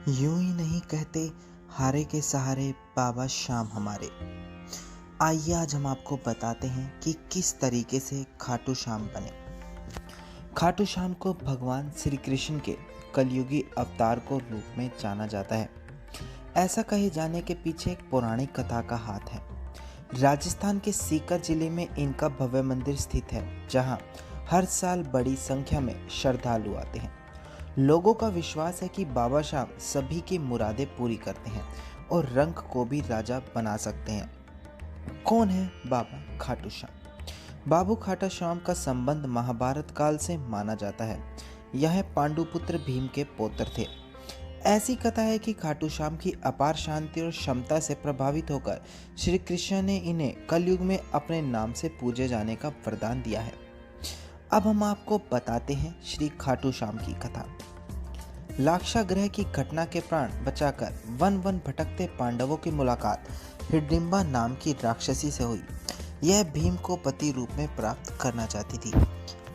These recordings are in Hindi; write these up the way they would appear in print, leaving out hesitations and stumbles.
यूं ही नहीं कहते हारे के सहारे बाबा श्याम हमारे। आइए आज हम आपको बताते हैं कि किस तरीके से खाटू श्याम बने। खाटू श्याम को भगवान श्री कृष्ण के कलयुगी अवतार को रूप में जाना जाता है। ऐसा कहे जाने के पीछे एक पौराणिक कथा का हाथ है। राजस्थान के सीकर जिले में इनका भव्य मंदिर स्थित है, जहां हर साल बड़ी संख्या में श्रद्धालु आते हैं। लोगों का विश्वास है कि बाबा श्याम सभी की मुरादें पूरी करते हैं और रंग को भी राजा बना सकते हैं। कौन है बाबा खाटू श्याम? बाबू खाटू श्याम का संबंध महाभारत काल से माना जाता है। यह पांडुपुत्र भीम के पौत्र थे। ऐसी कथा है कि खाटू श्याम की अपार शांति और क्षमता से प्रभावित होकर श्री कृष्ण ने इन्हें कलयुग में अपने नाम से पूजे जाने का वरदान दिया है। अब हम आपको बताते हैं श्री खाटू श्याम की कथा। लाक्षागृह की घटना के प्राण बचाकर वन वन भटकते पांडवों की मुलाकात हिडिंबा नाम की राक्षसी से हुई। यह भीम को पति रूप में प्राप्त करना चाहती थी।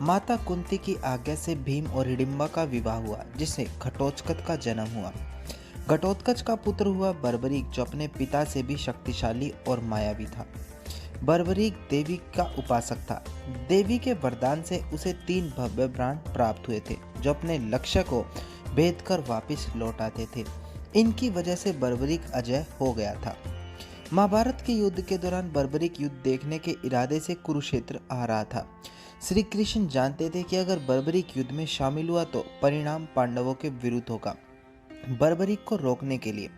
माता कुंती की आज्ञा से भीम और हिडिंबा का विवाह हुआ, जिससे घटोत्कच का जन्म हुआ। घटोत्कच का पुत्र हुआ बर्बरीक, जो अपने पिता से भी शक्तिशाली और मायावी था। बर्बरीक देवी का उपासक था। देवी के वरदान से उसे 3 भव्य प्राण प्राप्त हुए थे, जो अपने लक्ष्य को भेद कर वापिस लौट आते थे। इनकी वजह से बर्बरीक अजय हो गया था। महाभारत के युद्ध के दौरान बर्बरीक युद्ध देखने के इरादे से कुरुक्षेत्र आ रहा था। श्री कृष्ण जानते थे कि अगर बर्बरीक युद्ध में शामिल हुआ तो परिणाम पांडवों के विरुद्ध होगा। बर्बरीक को रोकने के लिए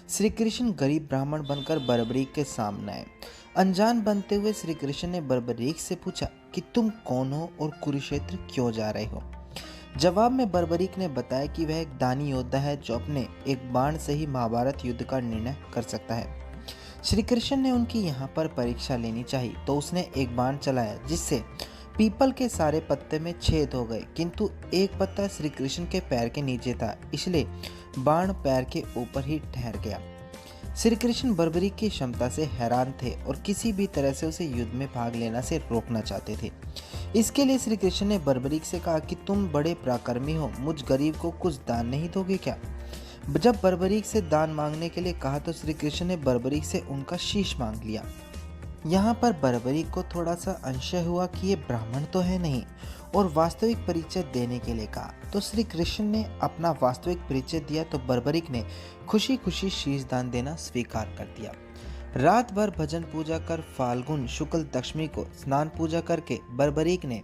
श्री कृष्ण गरीब ब्राह्मण बनकर बर्बरीक के सामने आए। अनजान बनते हुए श्री कृष्ण ने बर्बरीक से पूछा कि तुम कौन हो और कुरुक्षेत्र क्यों जा रहे हो। जवाब में बर्बरीक ने बताया कि वह एक दानी योद्धा है, जो अपने एक बाण से ही महाभारत युद्ध का निर्णय कर सकता है। श्री कृष्ण ने उनकी यहाँ पर परीक्षा लेनी चाहिए, तो उसने एक बाण चलाया, जिससे पीपल के सारे पत्ते में छेद हो गए, किंतु एक पत्ता श्री कृष्ण के पैर के नीचे था, इसलिए बाण पैर के ऊपर ही ठहर गया। श्री कृष्ण बर्बरीक की क्षमता से हैरान थे और किसी भी तरह से उसे युद्ध में भाग लेना से रोकना चाहते थे। इसके लिए श्री कृष्ण ने बर्बरीक से कहा कि तुम बड़े पराक्रमी हो, मुझ गरीब को कुछ दान नहीं दोगे क्या? जब बर्बरीक से दान मांगने के लिए कहा तो श्री कृष्ण ने बर्बरीक से उनका शीश मांग लिया। यहाँ पर बर्बरीक को थोड़ा सा अंशय हुआ कि ये ब्राह्मण तो है नहीं, और वास्तविक परिचय देने के लिए कहा। तो श्री कृष्ण ने अपना वास्तविक परिचय दिया तो बर्बरीक ने खुशी खुशी शीश दान देना स्वीकार कर दिया। रात भर भजन पूजा कर फाल्गुन शुक्ल दशमी को स्नान पूजा करके बर्बरीक ने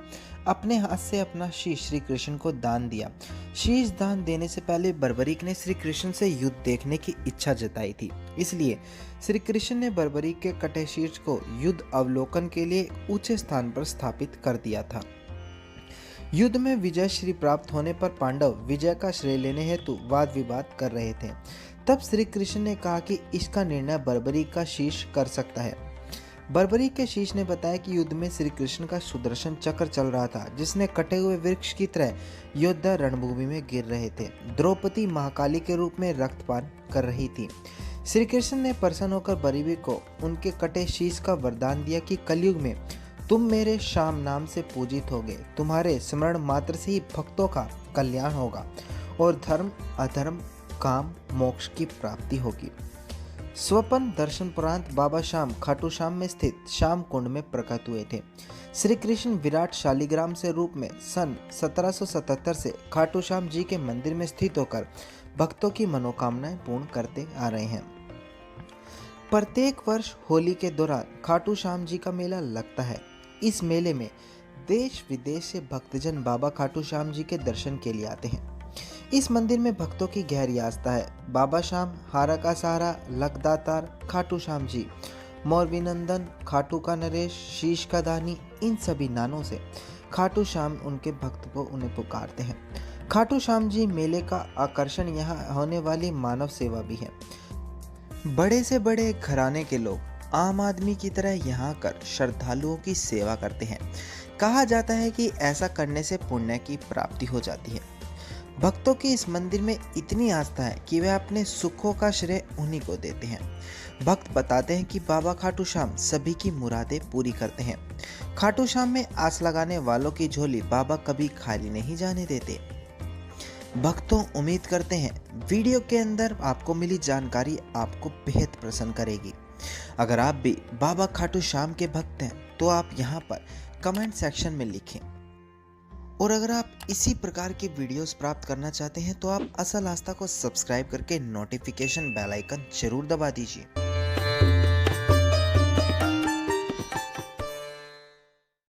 अपने हाथ से अपना शीश श्री कृष्ण को दान दिया। शीश दान देने से पहले बर्बरीक ने श्री कृष्ण से युद्ध देखने की इच्छा जताई थी, इसलिए श्री कृष्ण ने बर्बरीक के कटे शीश को युद्ध अवलोकन के लिए ऊंचे स्थान पर स्थापित कर दिया था। युद्ध में विजय श्री प्राप्त होने पर पांडव विजय का श्रेय लेने हेतु वाद विवाद कर रहे थे। तब श्री कृष्ण ने कहा कि इसका निर्णय बर्बरीक का शीश कर सकता है। बर्बरीक के शीश ने बताया कि युद्ध में श्री कृष्ण का सुदर्शन चक्र चल रहा था, जिसने कटे हुए वृक्ष की तरह योद्धा रणभूमि में गिर रहे थे। द्रौपदी महाकाली के रूप में रक्तपान कर रही थी। श्री कृष्ण ने प्रसन्न होकर बर्बरीक को उनके कटे शीश का वरदान दिया कि कलयुग में तुम मेरे श्याम नाम से पूजित होगे, तुम्हारे स्मरण मात्र से ही भक्तों का कल्याण होगा और धर्म अधर्म काम मोक्ष की प्राप्ति होगी। स्वप्न दर्शनोपरांत बाबा श्याम खाटू श्याम में स्थित श्याम कुंड में प्रकट हुए थे। श्री कृष्ण विराट शालिग्राम से रूप में सन 1777 से खाटू श्याम जी के मंदिर में स्थित होकर भक्तों की मनोकामनाएं पूर्ण करते आ रहे हैं। प्रत्येक वर्ष होली के दौरान खाटू श्याम जी का मेला लगता है। इस मेले में देश विदेश से भक्तजन बाबा खाटू श्याम जी के दर्शन के लिए आते हैं। इस मंदिर में भक्तों की गहरी आस्था है। बाबा श्याम, हारा का सहारा, लखदातार, खाटू श्याम जी, मोरवीनंदन, खाटू का नरेश, शीश का दानी, इन सभी नामों से खाटू श्याम उनके भक्त को उन्हें पुकारते हैं। खाटू श्याम जी मेले का आकर्षण यहाँ होने वाली मानव सेवा भी है। बड़े से बड़े घराने के लोग आम आदमी की तरह यहाँ आकर श्रद्धालुओं की सेवा करते हैं। कहा जाता है कि ऐसा करने से पुण्य की प्राप्ति हो जाती है। भक्तों की इस मंदिर में इतनी आस्था है कि वे अपने सुखों का श्रेय उन्हीं को देते हैं। भक्त बताते हैं कि बाबा खाटू श्याम सभी की मुरादें पूरी करते हैं। खाटू श्याम में आस लगाने वालों की झोली बाबा कभी खाली नहीं जाने देते। भक्तों, उम्मीद करते हैं वीडियो के अंदर आपको मिली जानकारी आपको बेहद प्रसन्न करेगी। अगर आप भी बाबा खाटू श्याम के भक्त हैं तो आप यहाँ पर कमेंट सेक्शन में लिखें। और अगर आप इसी प्रकार की वीडियोस प्राप्त करना चाहते हैं तो आप असल आस्था को सब्सक्राइब करके नोटिफिकेशन बेल आइकन जरूर दबा दीजिए।